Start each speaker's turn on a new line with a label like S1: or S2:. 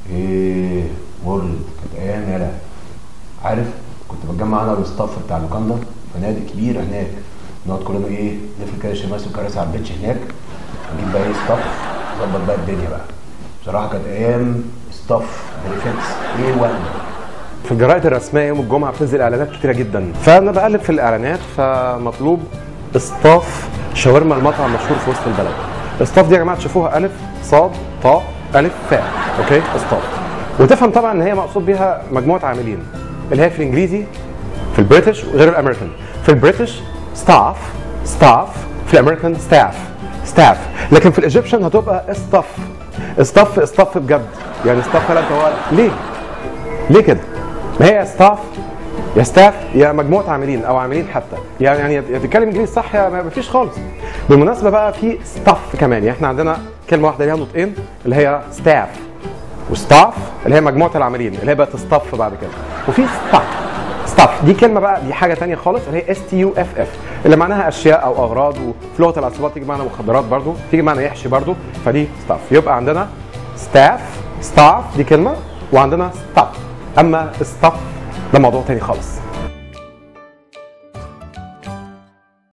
S1: ايه وورلد كانت ايام يالا. عارف كنت بتجمع انا والستاف بتاع اللوكاندا في نادي كبير هناك، نقعد كلنا ايه نفرد كده شماس وكراسي على البيتش هناك، نجيب بقى ايه ستاف نظبط بقى الدنيا بقى. بصراحه كانت ايام ستاف بريفكس ايه وهم.
S2: في الجرائد الرسميه يوم الجمعه بتنزل اعلانات كتيره جدا، فانا بقلب في الاعلانات فمطلوب اصطاف شاورما المطعم مشهور في وسط البلد. اصطاف دي يا جماعه تشوفوها الف صاد طاء الف فاء، اوكي اصطاف، وتفهم طبعا ان هي مقصود بيها مجموعه عاملين اللي هي في الانجليزي في البريتش غير الامريكان. في البريتش ستاف في الامريكان ستاف، لكن في الايجيبشن هتبقى اصطف بجد، يعني اصطف لا هو ليه كده؟ ما هي يا ستاف يا مجموعه عاملين او عاملين حتى، يعني تتكلم انجليزي صح يا ما فيش خالص. بالمناسبه بقى في ستاف كمان، يعني احنا عندنا كلمه واحده ليها نطقين اللي هي ستاف، وستاف اللي هي مجموعه العاملين اللي هي بقى تصطف بعد كده، وفي ستاف دي كلمه بقى دي حاجه ثانيه خالص اللي هي STUFF اللي معناها اشياء او اغراض، وفي لغه العصابات تيجي معنى مخدرات برضو، تيجي معنى يحشي برضو، فدي ستاف. يبقى عندنا ستاف دي كلمه، وعندنا ستاف. اما الستاف ده موضوع ثاني خالص.